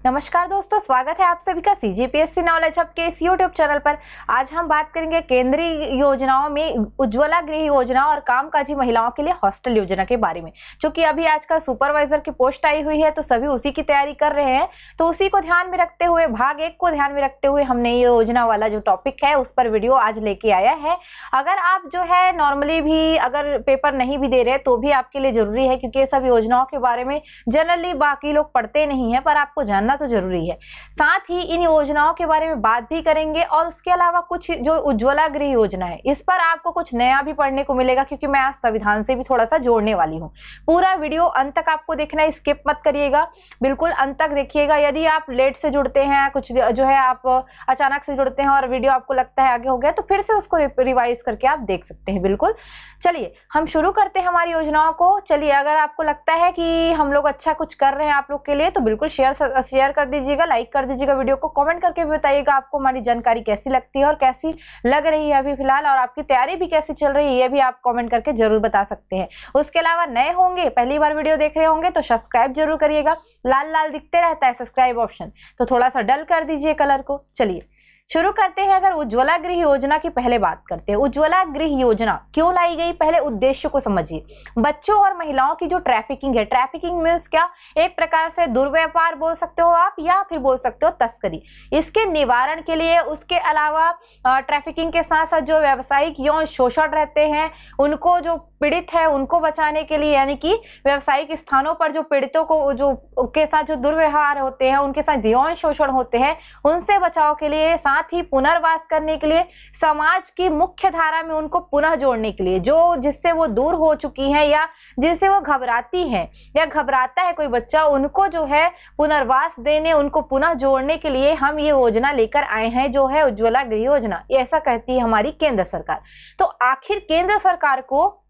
नमस्कार दोस्तों, स्वागत है आप सभी का CGPSC नॉलेज हब के इस यूट्यूब चैनल पर। आज हम बात करेंगे केंद्रीय योजनाओं में उज्ज्वला गृह योजना और कामकाजी महिलाओं के लिए हॉस्टल योजना के बारे में। क्योंकि अभी आजकल सुपरवाइजर की पोस्ट आई हुई है तो सभी उसी की तैयारी कर रहे हैं, तो उसी को ध्यान में रखते हुए भाग 1 को ध्यान में रखते हुए हमने ये योजना वाला जो टॉपिक है उस पर वीडियो आज लेके आया है। अगर आप जो है नॉर्मली भी अगर पेपर नहीं भी दे रहे तो भी आपके लिए जरूरी है, क्योंकि ये सब योजनाओं के बारे में जनरली बाकी लोग पढ़ते नहीं है, पर आपको जानना तो जरूरी है। साथ ही इन योजनाओं के बारे में बात भी करेंगे और उसके अलावा कुछ जो उज्ज्वला गृह योजना है इस पर आपको कुछ नया भी पढ़ने को मिलेगा, क्योंकि मैं आज संविधान से भी थोड़ा सा जोड़ने वाली हूँ। पूरा वीडियो अंत तक आपको देखना है, स्किप मत करिएगा, बिल्कुल अंत तक देखिएगा। यदि आप लेट से जुड़ते हैं, कुछ जो है आप अचानक से जुड़ते हैं और वीडियो आपको लगता है आगे हो गया, तो फिर से उसको रिवाइज करके आप देख सकते हैं। बिल्कुल, चलिए हम शुरू करते हैं हमारी योजनाओं को। चलिए, अगर आपको लगता है कि हम लोग अच्छा कुछ कर रहे हैं आप लोग के लिए तो बिल्कुल शेयर कर दीजिएगा, लाइक कर दीजिएगा वीडियो को, कमेंट करके भी बताइएगा आपको हमारी जानकारी कैसी लगती है और कैसी लग रही है अभी फिलहाल, और आपकी तैयारी भी कैसी चल रही है ये भी आप कमेंट करके जरूर बता सकते हैं। उसके अलावा नए होंगे, पहली बार वीडियो देख रहे होंगे तो सब्सक्राइब जरूर करिएगा। लाल लाल दिखते रहता है सब्सक्राइब ऑप्शन, तो थोड़ा सा डल कर दीजिए कलर को। चलिए शुरू करते हैं। अगर उज्ज्वला गृह योजना की पहले बात करते हैं, उज्ज्वला गृह योजना क्यों लाई गई, पहले उद्देश्य को समझिए। बच्चों और महिलाओं की जो ट्रैफिकिंग है, ट्रैफिकिंग मीन्स क्या, एक प्रकार से दुर्व्यापार बोल सकते हो आप या फिर बोल सकते हो तस्करी, इसके निवारण के लिए, उसके अलावा ट्रैफिकिंग के साथ साथ जो व्यावसायिक यौन शोषण रहते हैं उनको, जो पीड़ित है उनको बचाने के लिए, यानी कि व्यावसायिक स्थानों पर जो पीड़ितों को जो के साथ जो दुर्व्यवहार होते हैं, उनके साथ यौन शोषण होते हैं, उनसे बचाव के लिए, साथ ही पुनर्वास करने के लिए, समाज की मुख्य धारा में उनको पुनः जोड़ने के लिए, जो जिससे वो दूर हो चुकी हैं या जिससे वो घबराती हैं या घबराता है कोई बच्चा, उनको जो है पुनर्वास देने, उनको पुनः जोड़ने के लिए हम ये योजना लेकर आए हैं, जो है उज्ज्वला गृह योजना। ये ऐसा कहती है हमारी केंद्र सरकार। तो आखिर केंद्र सरकार को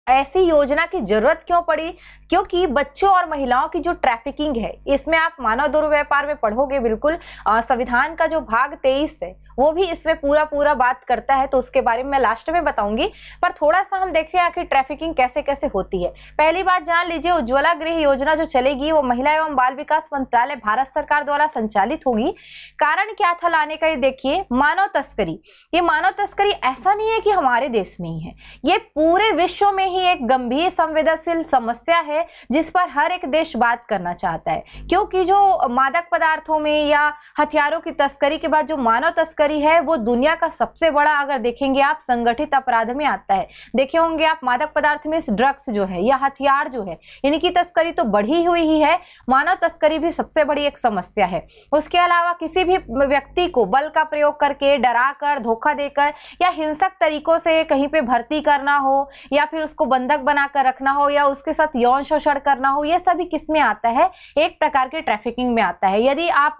ऐसी योजना की जरूरत क्यों पड़ी? क्योंकि बच्चों और महिलाओं की जो ट्रैफिकिंग है, इसमें आप मानव दुर्व्यापार में पढ़ोगे, बिल्कुल संविधान का जो भाग 23 है वो भी इसमें पूरा बात करता है, तो उसके बारे में मैं लास्ट में बताऊंगी। पर थोड़ा सा हम देखते हैं आखिर ट्रैफिकिंग कैसे कैसे होती है। पहली बात जान लीजिए, उज्ज्वला गृह योजना जो चलेगी वो महिला एवं बाल विकास मंत्रालय भारत सरकार द्वारा संचालित होगी। कारण क्या था लाने का, ये देखिए, मानव तस्करी। ये मानव तस्करी ऐसा नहीं है कि हमारे देश में ही है, ये पूरे विश्व में ही एक गंभीर संवेदनशील समस्या है जिस पर हर एक देश बात करना चाहता है। क्योंकि जो मादक पदार्थों में या हथियारों की तस्करी के बाद जो मानव तस्करी है वो दुनिया का सबसे बड़ा, अगर देखेंगे आप, संगठित अपराध में आता है। देखे होंगे आप, मादक पदार्थ में ड्रग्स जो है या हथियार जो है, इनकी तस्करी तो बढ़ी हुई ही है, मानव तस्करी भी सबसे बड़ी एक समस्या है। उसके अलावा किसी भी व्यक्ति को बल का प्रयोग करके, डरा कर, धोखा देकर या हिंसक तरीकों से कहीं पे भर्ती करना हो या फिर उसको बंधक बनाकर रखना हो या उसके साथ यौन शोषण करना हो, ये सभी किस में आता है? एक प्रकार के ट्रैफिकिंग में आता है। यदि आप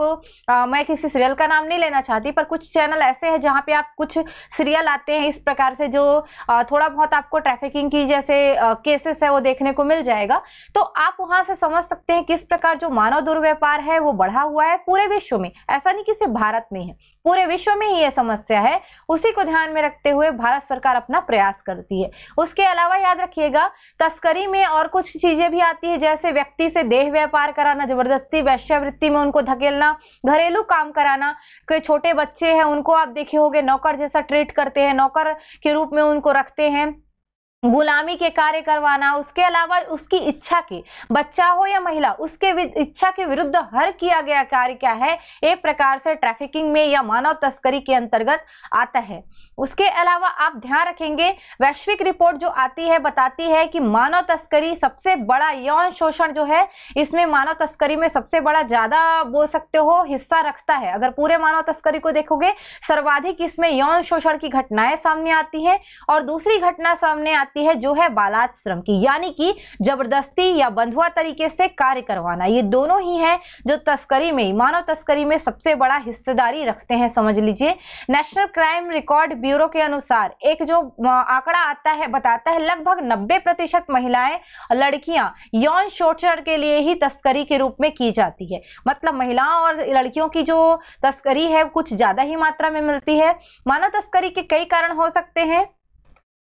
मैं किसी सीरियल का नाम नहीं लेना चाहती, पर कुछ चैनल ऐसे हैं जहां पे आप कुछ सीरियल आते हैं इस प्रकार से, जो थोड़ा बहुत आपको ट्रैफिकिंग की जैसे केसेस है वो देखने को मिल जाएगा, तो आप वहां से समझ सकते हैं किस प्रकार जो मानव दुर्व्यापार है वो बढ़ा हुआ है पूरे विश्व में। ऐसा नहीं कि सिर्फ भारत में है, पूरे विश्व में ही यह समस्या है। उसी को ध्यान में रखते हुए भारत सरकार अपना प्रयास करती है। उसके अलावा याद रखिएगा, तस्करी में और कुछ चीजें भी आती है, जैसे व्यक्ति से देह व्यापार कराना, जबरदस्ती वेश्यावृत्ति में उनको धकेलना, घरेलू काम कराना। कोई छोटे बच्चे हैं उनको आप देखे होंगे नौकर जैसा ट्रीट करते हैं, नौकर के रूप में उनको रखते हैं, गुलामी के कार्य करवाना। उसके अलावा उसकी इच्छा के, बच्चा हो या महिला, उसके इच्छा के विरुद्ध हर किया गया कार्य क्या है, एक प्रकार से ट्रैफिकिंग में या मानव तस्करी के अंतर्गत आता है। उसके अलावा आप ध्यान रखेंगे, वैश्विक रिपोर्ट जो आती है बताती है कि मानव तस्करी सबसे बड़ा, यौन शोषण जो है इसमें मानव तस्करी में सबसे बड़ा, ज्यादा बोल सकते हो, हिस्सा रखता है। अगर पूरे मानव तस्करी को देखोगे, सर्वाधिक इसमें यौन शोषण की घटनाएं सामने आती हैं। और दूसरी घटना सामने आती है जो है बालात श्रम की, यानी कि जबरदस्ती या बंधुआ तरीके से कार्य करवाना। ये दोनों ही हैं जो तस्करी में, मानव तस्करी में सबसे बड़ा हिस्सेदारी रखते हैं, समझ लीजिए। नेशनल क्राइम रिकॉर्ड ब्यूरो के अनुसार एक जो आंकड़ा आता है बताता है, लगभग 90% महिलाएं, लड़कियां यौन शोषण के लिए ही तस्करी के रूप में की जाती है। मतलब महिलाओं और लड़कियों की जो तस्करी है कुछ ज्यादा ही मात्रा में मिलती है। मानव तस्करी के कई कारण हो सकते हैं,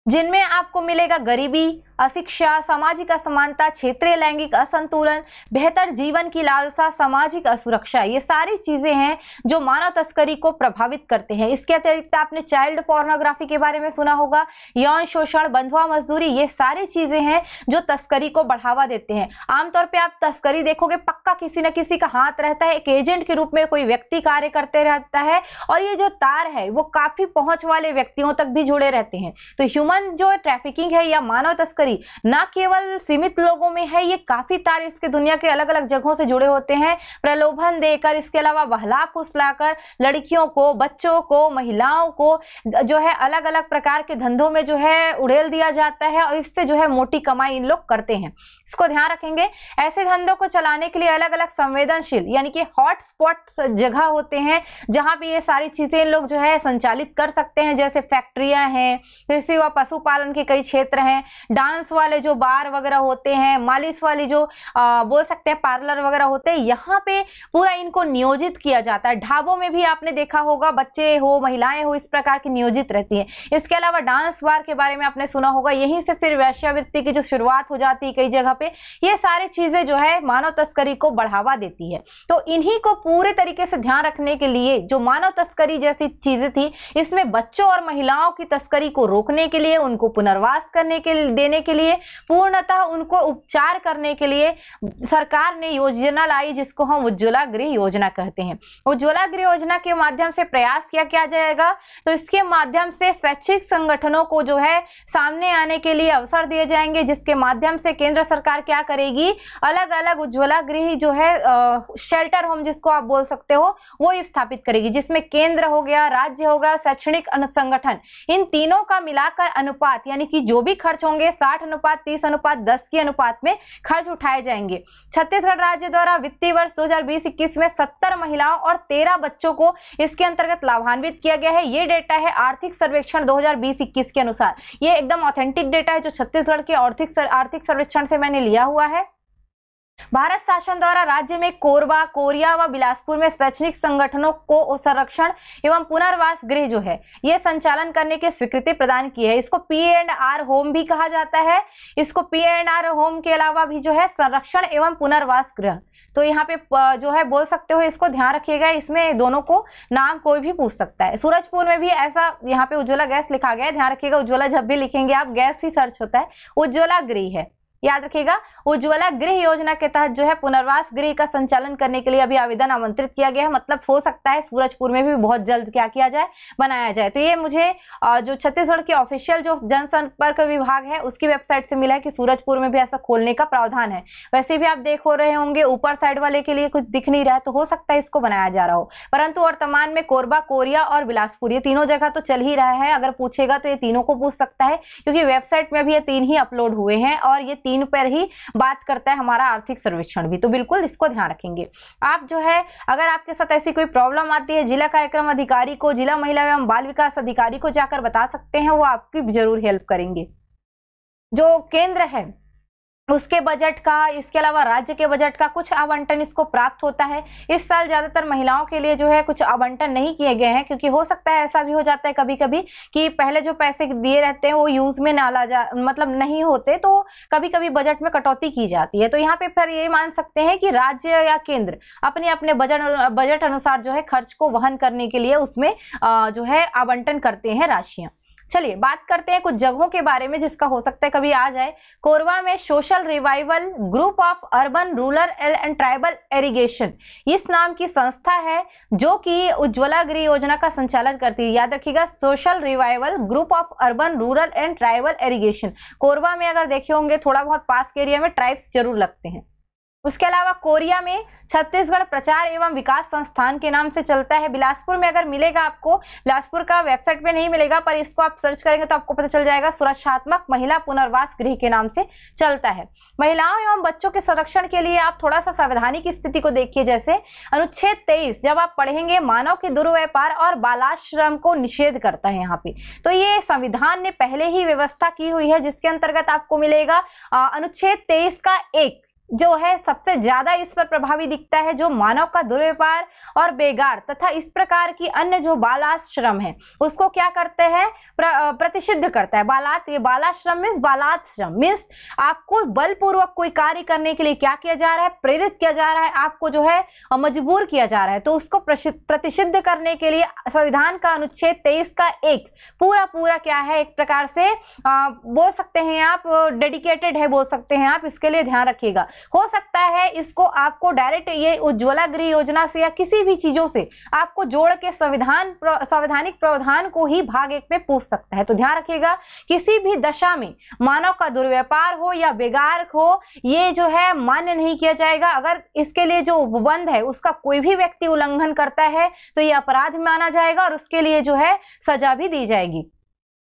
जिनमें आपको मिलेगा गरीबी, अशिक्षा, सामाजिक असमानता, क्षेत्रीय लैंगिक असंतुलन, बेहतर जीवन की लालसा, सामाजिक असुरक्षा, ये सारी चीजें हैं जो मानव तस्करी को प्रभावित करते हैं। इसके अतिरिक्त आपने चाइल्ड पोर्नोग्राफी के बारे में सुना होगा, यौन शोषण, बंधुआ मजदूरी, ये सारी चीजें हैं जो तस्करी को बढ़ावा देते हैं। आमतौर पे आप तस्करी देखोगे पक्का किसी न किसी का हाथ रहता है, एक एजेंट के रूप में कोई व्यक्ति कार्य करते रहता है और ये जो तार है वो काफी पहुंच वाले व्यक्तियों तक भी जुड़े रहते हैं। तो ह्यूमन जो ट्रैफिकिंग है या मानव तस्करी ना केवल सीमित लोगों में है, ये काफी तार इसके दुनिया के अलग अलग जगहों से जुड़े होते हैं। प्रलोभन देकर, इसके अलावा बहला फुसलाकर लड़कियों को, बच्चों को, महिलाओं को जो है अलग अलग प्रकार के धंधों में जो है उड़ेल दिया जाता है और इससे जो है मोटी कमाई इन लोग करते हैं। इसको ध्यान रखेंगे। ऐसे धंधों को चलाने के लिए अलग अलग संवेदनशील यानी कि हॉट स्पॉट जगह होते हैं जहां पे ये सारी चीजें लोग जो है संचालित कर सकते हैं, जैसे फैक्ट्रियां हैं, कृषि व पशुपालन के कई क्षेत्र हैं, डांस वाले जो बार वगैरह होते हैं, मालिश वाली जो बोल सकते हैं पार्लर वगैरह होते हैं, यहाँ पे पूरा इनको नियोजित किया जाता है। ढाबों में भी आपने देखा होगा, बच्चे हो, महिलाएं हो, इस प्रकार की नियोजित रहती हैं। इसके अलावा डांस बार के बारे में आपने सुना होगा, यहीं से फिर वेश्यावृत्ति की जो शुरुआत हो जाती है कई जगह पे। ये सारी चीजें जो है मानव तस्करी को बढ़ावा देती है। तो इन्हीं को पूरे तरीके से ध्यान रखने के लिए जो मानव तस्करी जैसी चीजें थी, इसमें बच्चों और महिलाओं की तस्करी को रोकने के लिए, उनको पुनर्वास करने के देने के लिए, पूर्णतः उनको उपचार करने के लिए सरकार ने योजना लाई जिसको हम उज्ज्वला गृह योजना कहते हैं। उज्ज्वला गृह योजना के माध्यम से प्रयास किया जाएगा, तो इसके माध्यम से स्वैच्छिक संगठनों को जो है सामने आने के लिए अवसर दिए जाएंगे, जिसके माध्यम से केंद्र सरकार क्या करेगी, अलग अलग उज्ज्वला गृह जो है शेल्टर होम जिसको आप बोल सकते हो, वो स्थापित करेगी, जिसमें केंद्र हो गया, राज्य हो गया, शैक्षणिक संगठन, इन तीनों का मिलाकर अनुपात यानी कि जो भी खर्च होंगे 60:30:10 के अनुपात में खर्च उठाए जाएंगे। छत्तीसगढ़ राज्य द्वारा वित्तीय वर्ष 2020-21 में 70 महिलाओं और 13 बच्चों को इसके अंतर्गत लाभान्वित किया गया है। ये डेटा है आर्थिक सर्वेक्षण 2020-21 के अनुसार। ये एकदम ऑथेंटिक डेटा है जो छत्तीसगढ़ के आर्थिक सर्वेक्षण से मैंने लिया हुआ है। भारत शासन द्वारा राज्य में कोरबा, कोरिया व बिलासपुर में स्वैच्छिक संगठनों को संरक्षण एवं पुनर्वास गृह जो है ये संचालन करने की स्वीकृति प्रदान की है। इसको P&R होम भी कहा जाता है। इसको P&R होम के अलावा भी जो है संरक्षण एवं पुनर्वास गृह, तो यहाँ पे जो है बोल सकते हो, इसको ध्यान रखिएगा। इसमें दोनों को नाम कोई भी पूछ सकता है। सूरजपुर में भी ऐसा यहाँ पे उज्ज्वला गैस लिखा गया है, ध्यान रखिएगा। उज्ज्वला जब भी लिखेंगे आप गैस ही सर्च होता है, उज्ज्वला गृह है, याद रखिएगा। उज्ज्वला गृह योजना के तहत जो है पुनर्वास गृह का संचालन करने के लिए अभी आवेदन आमंत्रित किया गया है। मतलब हो सकता है सूरजपुर में भी बहुत जल्द क्या किया जाए, बनाया जाए। तो ये मुझे जो छत्तीसगढ़ के ऑफिशियल जो जनसंपर्क विभाग है उसकी वेबसाइट से मिला है कि सूरजपुर में भी ऐसा खोलने का प्रावधान है। वैसे भी आप देख हो रहे होंगे ऊपर साइड वाले के लिए कुछ दिख नहीं रहा है, तो हो सकता है इसको बनाया जा रहा हो। परंतु वर्तमान में कोरबा, कोरिया और बिलासपुर ये तीनों जगह तो चल ही रहा है। अगर पूछेगा तो ये तीनों को पूछ सकता है, क्योंकि वेबसाइट में भी ये 3 ही अपलोड हुए हैं और ये 3 पर ही बात करता है हमारा आर्थिक सर्वेक्षण भी। तो बिल्कुल इसको ध्यान रखेंगे। आप जो है अगर आपके साथ ऐसी कोई प्रॉब्लम आती है, जिला कार्यक्रम अधिकारी को, जिला महिला एवं बाल विकास अधिकारी को जाकर बता सकते हैं, वो आपकी जरूर हेल्प करेंगे। जो केंद्र है उसके बजट का, इसके अलावा राज्य के बजट का कुछ आवंटन इसको प्राप्त होता है। इस साल ज्यादातर महिलाओं के लिए जो है कुछ आवंटन नहीं किए गए हैं, क्योंकि हो सकता है ऐसा भी हो जाता है कभी कभी कि पहले जो पैसे दिए रहते हैं वो यूज में ना मतलब नहीं होते, तो कभी कभी बजट में कटौती की जाती है। तो यहाँ पे फिर ये मान सकते हैं कि राज्य या केंद्र अपने अपने बजट अनुसार जो है खर्च को वहन करने के लिए उसमें जो है आवंटन करते हैं राशियां। चलिए बात करते हैं कुछ जगहों के बारे में जिसका हो सकता है कभी आ जाए। कोरबा में social revival group of urban rural and tribal irrigation, इस नाम की संस्था है जो कि उज्ज्वला गृह योजना का संचालन करती है। याद रखिएगा, social revival group of urban rural and tribal irrigation. Korba में अगर देखे होंगे थोड़ा बहुत पास के एरिया में ट्राइब्स जरूर लगते हैं। उसके अलावा कोरिया में छत्तीसगढ़ प्रचार एवं विकास संस्थान के नाम से चलता है। बिलासपुर में अगर मिलेगा आपको, बिलासपुर का वेबसाइट पे नहीं मिलेगा पर इसको आप सर्च करेंगे तो आपको पता चल जाएगा, सुरक्षात्मक महिला पुनर्वास गृह के नाम से चलता है। महिलाओं एवं बच्चों के संरक्षण के लिए आप थोड़ा सा सावधानी की स्थिति को देखिए। जैसे अनुच्छेद 23 जब आप पढ़ेंगे, मानव के दुर्व्यापार और बालाश्रम को निषेध करता है यहाँ पे। तो ये संविधान ने पहले ही व्यवस्था की हुई है, जिसके अंतर्गत आपको मिलेगा अनुच्छेद 23 का 1 जो है सबसे ज्यादा इस पर प्रभावी दिखता है, जो मानव का दुर्व्यवहार और बेगार तथा इस प्रकार की अन्य जो बालाश्रम है उसको क्या करते हैं, प्रतिषिद्ध करता है। ये बालाश्रम मीन्स बालाश्रम मीन्स आपको बलपूर्वक कोई कार्य करने के लिए क्या किया जा रहा है, प्रेरित किया जा रहा है, आपको जो है मजबूर किया जा रहा है। तो उसको प्रतिषिद्ध करने के लिए संविधान का अनुच्छेद 23 का एक पूरा क्या है, एक प्रकार से बोल सकते हैं आप, डेडिकेटेड है बोल सकते हैं आप। इसके लिए ध्यान रखिएगा। हो सकता है इसको आपको डायरेक्ट ये उज्ज्वला गृह योजना से या किसी भी चीजों से आपको जोड़ के संवैधानिक प्रावधान को ही भाग 1 में पूछ सकता है। तो ध्यान रखिएगा, किसी भी दशा में मानव का दुर्व्यापार हो या बेगार हो, ये जो है मान्य नहीं किया जाएगा। अगर इसके लिए जो उपबंध है उसका कोई भी व्यक्ति उल्लंघन करता है तो ये अपराध माना जाएगा और उसके लिए जो है सजा भी दी जाएगी।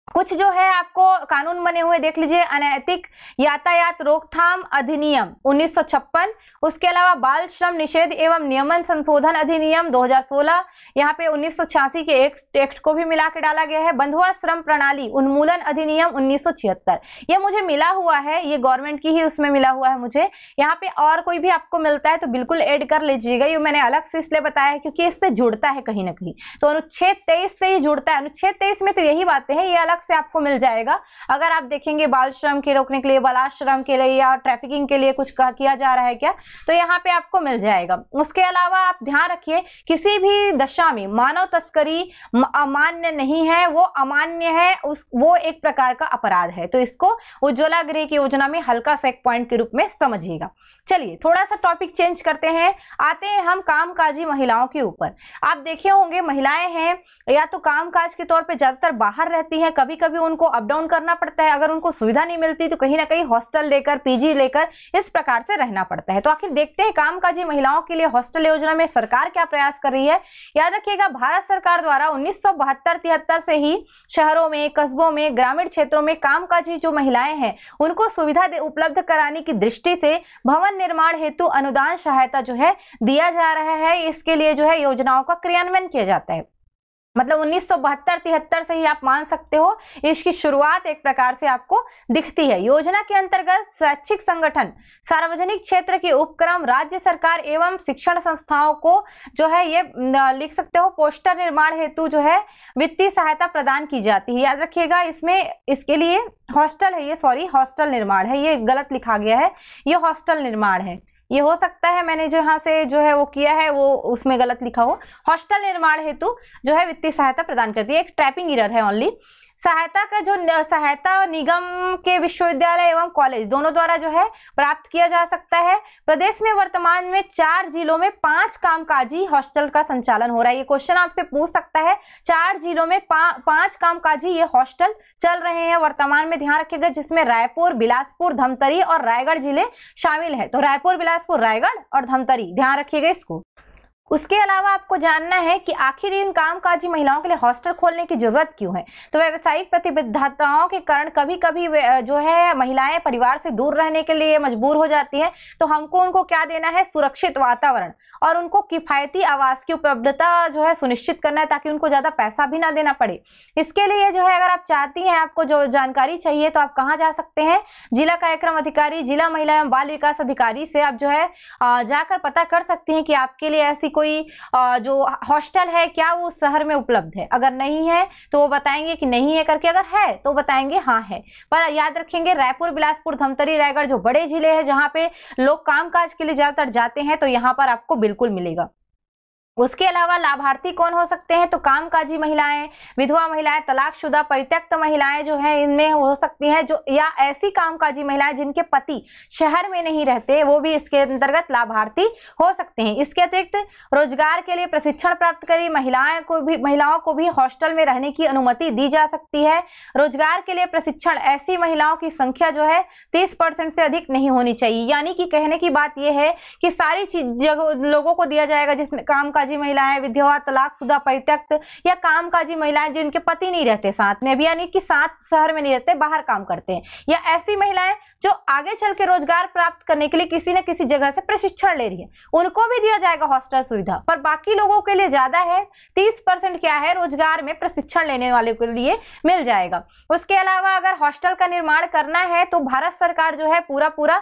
कुछ जो है आपको कानून बने हुए देख लीजिए, अनैतिक यातायात रोकथाम अधिनियम 1956, उसके अलावा बाल श्रम निषेध एवं नियमन संशोधन अधिनियम 2016, यहाँ पे 1986 के एक्ट को भी मिला के डाला गया है। बंधुआ श्रम प्रणाली उन्मूलन अधिनियम 1976, ये मुझे मिला हुआ है, ये गवर्नमेंट की ही उसमें मिला हुआ है मुझे। यहाँ पे और कोई भी आपको मिलता है तो बिल्कुल ऐड कर लीजिएगा, ये मैंने अलग से इसलिए बताया है क्योंकि इससे जुड़ता है कहीं ना कहीं। तो अनुच्छेद 23 से ही जुड़ता है। अनुच्छेद 23 में तो यही बातें हैं, ये अलग से आपको मिल जाएगा। अगर आप देखेंगे बाल श्रम के रोकने के लिए, बालाश्रम के लिए या ट्रैफिकिंग के लिए कुछ किया जा रहा है क्या, तो यहाँ पे आपको मिल जाएगा। उसके अलावा आप ध्यान रखिए, किसी भी दशा में मानव तस्करी अमान्य नहीं है, वो अमान्य है, वो एक प्रकार का अपराध है। तो इसको उज्ज्वला गृह की योजना में हल्का सा एक पॉइंट के रूप में समझिएगा। चलिए थोड़ा सा टॉपिक चेंज करते हैं, आते हैं हम कामकाजी महिलाओं के ऊपर। आप देखे होंगे महिलाएं हैं या तो कामकाज के तौर पे ज्यादातर बाहर रहती हैं, कभी कभी उनको अप डाउन करना पड़ता है। अगर उनको सुविधा नहीं मिलती तो कहीं ना कहीं हॉस्टल लेकर, पीजी लेकर इस प्रकार से रहना पड़ता है। तो आखिर देखते हैं कामकाजी महिलाओं के लिए हॉस्टल योजना में सरकार क्या प्रयास कर रही है। याद रखिएगा, भारत सरकार द्वारा 1972-73 से ही शहरों में, कस्बों में, ग्रामीण क्षेत्रों में कामकाजी जो महिलाएं हैं उनको सुविधा उपलब्ध कराने की दृष्टि से भवन निर्माण हेतु अनुदान सहायता जो है दिया जा रहा है। इसके लिए जो है योजनाओं का क्रियान्वयन किया जाता है। मतलब 1972-73 से ही आप मान सकते हो इसकी शुरुआत एक प्रकार से आपको दिखती है। योजना के अंतर्गत स्वैच्छिक संगठन, सार्वजनिक क्षेत्र के उपक्रम, राज्य सरकार एवं शिक्षण संस्थाओं को जो है ये लिख सकते हो पोस्टर निर्माण हेतु जो है वित्तीय सहायता प्रदान की जाती है। याद रखिएगा, इसमें इसके लिए हॉस्टल है, ये सॉरी हॉस्टल निर्माण है, ये गलत लिखा गया है, ये हॉस्टल निर्माण है। ये हो सकता है मैंने जहां से जो है वो किया है वो उसमें गलत लिखा हो। हॉस्टल निर्माण हेतु जो है वित्तीय सहायता प्रदान करती है, एक टाइपिंग एरर है ओनली। सहायता का जो सहायता निगम के विश्वविद्यालय एवं कॉलेज दोनों द्वारा जो है प्राप्त किया जा सकता है। प्रदेश में वर्तमान में 4 जिलों में 5 कामकाजी हॉस्टल का संचालन हो रहा है। ये क्वेश्चन आपसे पूछ सकता है, 4 जिलों में 5 कामकाजी ये हॉस्टल चल रहे हैं वर्तमान में। ध्यान रखिएगा, जिसमें रायपुर, बिलासपुर, धमतरी और रायगढ़ जिले शामिल है। तो रायपुर, बिलासपुर, रायगढ़ और धमतरी, ध्यान रखिएगा इसको। उसके अलावा आपको जानना है कि आखिर इन कामकाजी महिलाओं के लिए हॉस्टल खोलने की जरूरत क्यों है। तो व्यावसायिक प्रतिबद्धताओं के कारण कभी कभी जो है महिलाएं परिवार से दूर रहने के लिए मजबूर हो जाती हैं। तो हमको उनको क्या देना है, सुरक्षित वातावरण और उनको किफायती आवास की उपलब्धता जो है सुनिश्चित करना है, ताकि उनको ज्यादा पैसा भी ना देना पड़े। इसके लिए जो है अगर आप चाहती हैं, आपको जो जानकारी चाहिए, तो आप कहाँ जा सकते हैं, जिला कार्यक्रम अधिकारी, जिला महिला एवं बाल विकास अधिकारी से आप जो है जाकर पता कर सकती हैं कि आपके लिए ऐसी कोई जो हॉस्टल है क्या वो उस शहर में उपलब्ध है। अगर नहीं है तो वो बताएंगे कि नहीं है करके, अगर है तो बताएंगे हाँ है। पर याद रखेंगे, रायपुर, बिलासपुर, धमतरी, रायगढ़ जो बड़े जिले हैं जहां पे लोग कामकाज के लिए ज्यादातर जाते हैं, तो यहाँ पर आपको बिल्कुल मिलेगा। उसके अलावा लाभार्थी कौन हो सकते हैं, तो कामकाजी महिलाएं, विधवा महिलाएं, तलाकशुदा, परित्यक्त महिलाएं जो हैं इनमें हो सकती हैं, जो या ऐसी कामकाजी महिलाएं जिनके पति शहर में नहीं रहते, वो भी इसके अंतर्गत लाभार्थी हो सकते हैं। इसके अतिरिक्त रोजगार के लिए प्रशिक्षण प्राप्त करी महिलाओं को भी हॉस्टल में रहने की अनुमति दी जा सकती है। रोजगार के लिए प्रशिक्षण ऐसी महिलाओं की संख्या जो है 30% से अधिक नहीं होनी चाहिए। यानी कि कहने की बात यह है कि सारी चीज लोगों को दिया जाएगा जिसमें कामकाजी कामकाजी महिलाएं, विधवा, तलाकशुदा, परित्यक्त या कामकाजी महिलाएं जिनके पति नहीं रहते साथ में, अभी यानी कि साथ शहर में नहीं रहते, बाहर काम करते हैं, या ऐसी महिलाएं जो आगे चल के रोजगार प्राप्त करने के लिए किसी न किसी जगह से प्रशिक्षण ले रही है, उनको भी दिया जाएगा हॉस्टल सुविधा। पर बाकी लोगों के लिए ज्यादा है, 30% क्या है रोजगार में प्रशिक्षण लेने वाले के लिए मिल जाएगा। उसके अलावा अगर हॉस्टल का निर्माण करना है तो भारत सरकार जो है पूरा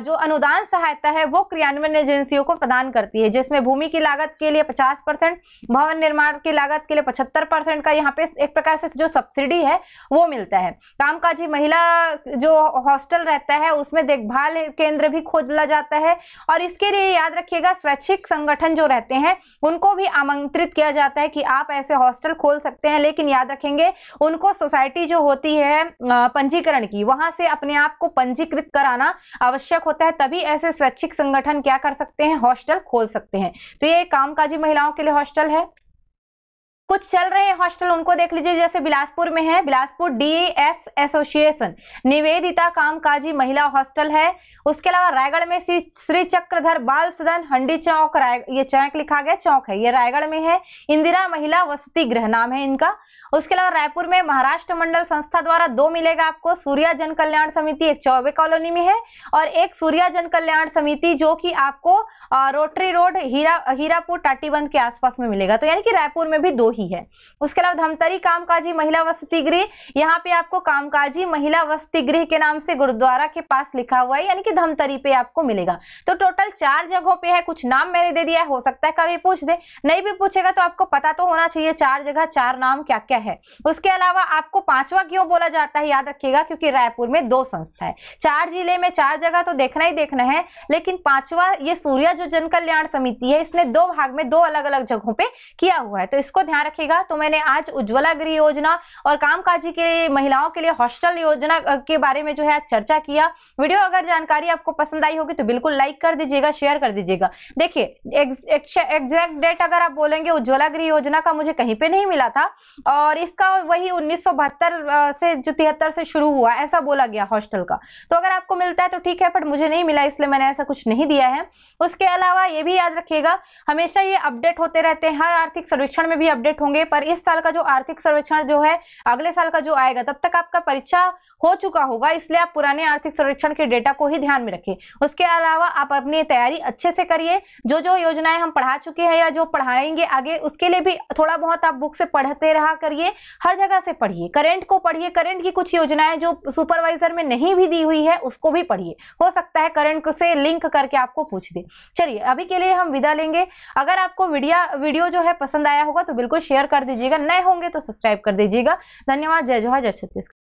जो अनुदान सहायता है वो क्रियान्वयन एजेंसियों को प्रदान करती है, जिसमें भूमि की लागत के लिए 50%, भवन निर्माण की लागत के लिए 75% का यहाँ पे एक प्रकार से जो सब्सिडी है वो मिलता है। कामकाजी महिला जो हॉस्टल रहता है उसमें देखभाल केंद्र भी खोला जाता है, और इसके लिए याद रखिएगा स्वैच्छिक संगठन जो रहते हैं उनको भी आमंत्रित किया जाता है कि आप ऐसे हॉस्टल खोल सकते हैं, लेकिन याद रखेंगे उनको सोसाइटी जो होती है पंजीकरण की, वहां से अपने आप को पंजीकृत कराना आवश्यक होता है, तभी ऐसे स्वैच्छिक संगठन क्या कर सकते हैं, हॉस्टल खोल सकते हैं। तो ये कामकाजी महिलाओं के लिए हॉस्टल है। कुछ चल रहे हैं हॉस्टल उनको देख लीजिए, जैसे बिलासपुर में है, बिलासपुर DAF एसोसिएशन निवेदिता कामकाजी महिला हॉस्टल है। उसके अलावा रायगढ़ में श्री चक्रधर बाल सदन हंडी चौक, ये चौक लिखा गया, चौक है, ये रायगढ़ में है। इंदिरा महिला वसति गृह नाम है इनका। उसके अलावा रायपुर में महाराष्ट्र मंडल संस्था द्वारा 2 मिलेगा आपको, सूर्या जन कल्याण समिति एक चौबे कॉलोनी में है, और एक सूर्या जन कल्याण समिति जो कि आपको रोटरी रोड हीरापुर टाटीबंद के आसपास में मिलेगा। तो यानी कि रायपुर में भी 2 ही है। उसके अलावा धमतरी कामकाजी महिला वसति गृह, यहाँ पे आपको कामकाजी महिला वसति गृह के नाम से गुरुद्वारा के पास लिखा हुआ है, यानी कि धमतरी पे आपको मिलेगा। तो टोटल 4 जगहों पे है, कुछ नाम मैंने दे दिया है, हो सकता है कभी पूछ दे, नहीं भी पूछेगा तो आपको पता तो होना चाहिए 4 जगह 4 नाम क्या क्या है। उसके अलावा आपको 5वां क्यों बोला जाता है याद रखिएगा, क्योंकि रायपुर में 2 संस्था है, 4 जिले में 4 जगह तो देखना ही देखना है, लेकिन 5वां ये सूर्या जो जन कल्याण समिति है इसने 2 भाग में 2 अलग अलग जगहों पे किया हुआ है, तो इसको ध्यान रखिएगा। तो मैंने आज उज्ज्वला गृह योजना और कामकाजी के महिलाओं के लिए हॉस्टल योजना के बारे में जो है आज चर्चा किया। वीडियो अगर जानकारी आपको पसंद आई होगी तो बिल्कुल लाइक कर दीजिएगा, शेयर कर दीजिएगा। देखिए एग्जैक्ट डेट अगर आप बोलेंगे उज्ज्वला गृह योजना का मुझे कहीं पे नहीं मिला था, और इसका वही 1972 से जो 73 से शुरू हुआ ऐसा बोला गया हॉस्टल का। तो अगर आपको मिलता है तो ठीक है, बट मुझे नहीं मिला इसलिए मैंने ऐसा कुछ नहीं दिया है। उसके अलावा ये भी याद रखिएगा हमेशा ये अपडेट होते रहते हैं, हर आर्थिक सर्वेक्षण में भी अपडेट होंगे, पर इस साल का जो आर्थिक सर्वेक्षण जो है अगले साल का जो आएगा तब तक आपका परीक्षा हो चुका होगा, इसलिए आप पुराने आर्थिक सर्वेक्षण के डेटा को ही ध्यान में रखें। उसके अलावा आप अपनी तैयारी अच्छे से करिए, जो जो योजनाएं हम पढ़ा चुके हैं या जो पढ़ाएंगे आगे उसके लिए भी थोड़ा बहुत आप बुक से पढ़ते रहा करिए, हर जगह से पढ़िए, करंट को पढ़िए, करंट की कुछ योजनाएं जो सुपरवाइजर में नहीं भी दी हुई है उसको भी पढ़िए, हो सकता है करंट से लिंक करके आपको पूछ दे। चलिए अभी के लिए हम विदा लेंगे। अगर आपको वीडियो जो है पसंद आया होगा तो बिल्कुल शेयर कर दीजिएगा, नए होंगे तो सब्सक्राइब कर दीजिएगा। धन्यवाद। जय जोहार, जय छत्तीसगढ़।